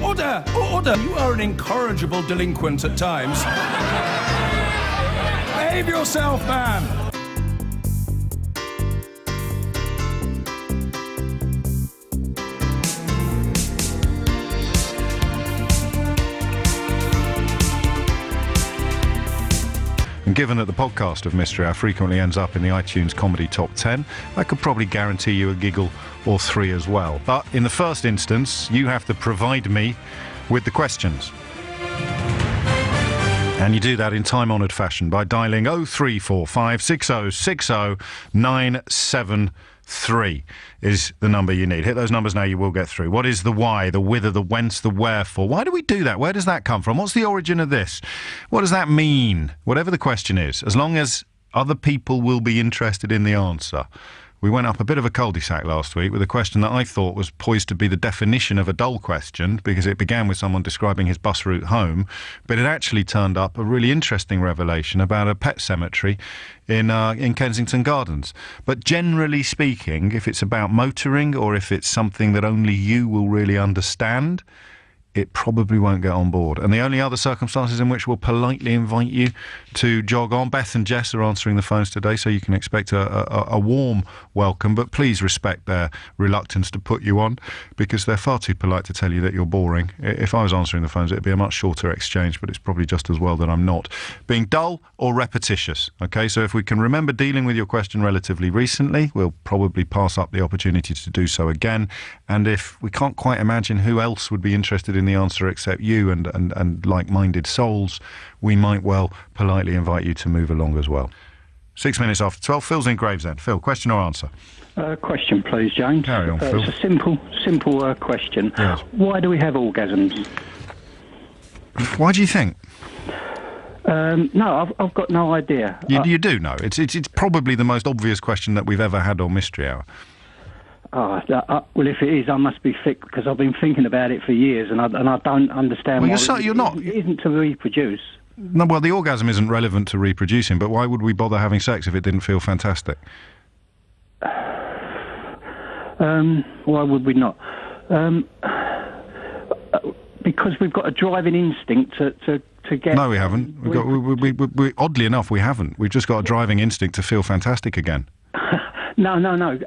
Order! Order! You are an incorrigible delinquent at times. Behave yourself, man! And given that the podcast of Mystery Hour frequently ends up in the iTunes Comedy Top 10, I could probably guarantee you a giggle or three as well. But in the first instance, you have to provide me with the questions. And you do that in time-honoured fashion by dialing 0345 6060 973 is the number you need. Hit those numbers now, you will get through. What is the why, the whither, the whence, the wherefore? Why do we do that? Where does that come from? What's the origin of this? What does that mean? Whatever the question is, as long as other people will be interested in the answer. We went up a bit of a cul-de-sac last week with a question that I thought was poised to be the definition of a dull question, because it began with someone describing his bus route home, but it actually turned up a really interesting revelation about a pet cemetery in Kensington Gardens. But generally speaking, if it's about motoring or if it's something that only you will really understand, it probably won't get on board. And the only other circumstances in which we'll politely invite you to jog on. Beth and Jess are answering the phones today, so you can expect a warm welcome, but please respect their reluctance to put you on, because they're far too polite to tell you that you're boring. If I was answering the phones, it'd be a much shorter exchange, but it's probably just as well that I'm not. Being dull or repetitious, okay? So if we can remember dealing with your question relatively recently, we'll probably pass up the opportunity to do so again. And if we can't quite imagine who else would be interested in the answer except you and like-minded souls, we might well politely invite you to move along as well. 6 minutes after 12, Phil's in Gravesend. Phil, question or answer? Question, please, James. Carry on, Phil. It's a simple question. Yes. Why do we have orgasms? Why do you think? No, I've got no idea. You do know. It's probably the most obvious question that we've ever had on Mystery Hour. Well, if it is, I must be thick, because I've been thinking about it for years, and I don't understand why. You're not. It isn't to reproduce. No, well, the orgasm isn't relevant to reproducing, but why would we bother having sex if it didn't feel fantastic? Why would we not? Because we've got a driving instinct to get... No, we haven't. We oddly enough, we haven't. We've just got a driving instinct to feel fantastic again. No.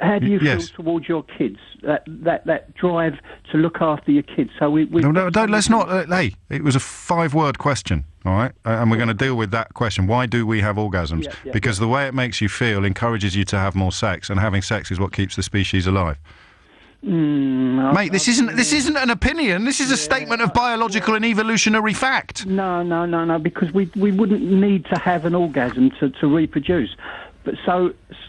How do you feel towards your kids? That drive to look after your kids. So let's not. Hey, it was a 5-word question, all right? And we're going to deal with that question. Why do we have orgasms? Because the way it makes you feel encourages you to have more sex, and having sex is what keeps the species alive. Mate, this isn't an opinion. This is a statement of biological and evolutionary fact. No. Because we wouldn't need to have an orgasm to reproduce. But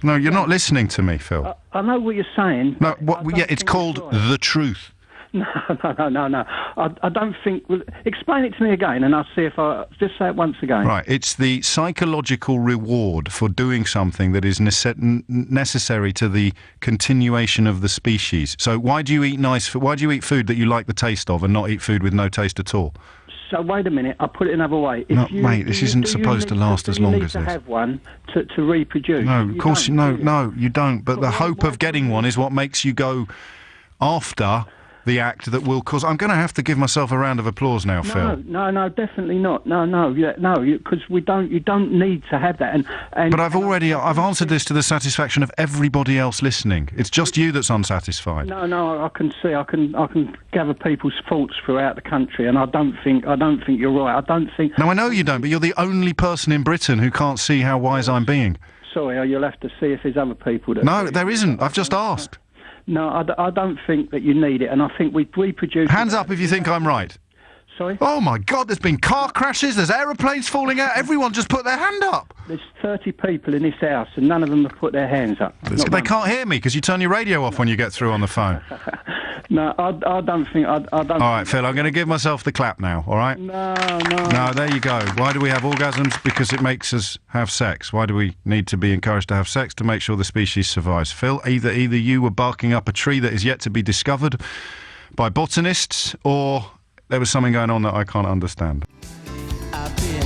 no, you're not listening to me, Phil. I know what you're saying. No, it's called the truth. No. I don't think... Well, explain it to me again, and I'll see if I... Just say it once again. Right, it's the psychological reward for doing something that is necessary to the continuation of the species. So why do you eat food that you like the taste of and not eat food with no taste at all? So wait a minute, I'll put it another way. Mate, this isn't supposed to last as long as this. Do you need to have one to reproduce? No, of course, no, you don't. But the hope of getting one is what makes you go after the act that will cause... I'm going to have to give myself a round of applause now, Phil. No, definitely not. No, because you don't need to have that. But I've answered this to the satisfaction of everybody else listening. It's just you that's unsatisfied. No, I can see, I can gather people's thoughts throughout the country, and I don't think you're right. I don't think... No, I know you don't, but you're the only person in Britain who can't see how wise I'm being. Sorry, you'll have to see if there's other people that... No, there isn't. I've just asked. No, I don't think that you need it, and I think we reproduce... Hands up if you think I'm right. Sorry? Oh, my God, there's been car crashes, there's aeroplanes falling out, everyone just put their hand up. There's 30 people in this house, and none of them have put their hands up. They can't hear me, because you turn your radio off when you get through on the phone. No, I don't think... I don't. All right, Phil, I'm going to give myself the clap now, all right? No. No, there you go. Why do we have orgasms? Because it makes us have sex. Why do we need to be encouraged to have sex? To make sure the species survives. Phil, either you were barking up a tree that is yet to be discovered by botanists, or there was something going on that I can't understand. I've been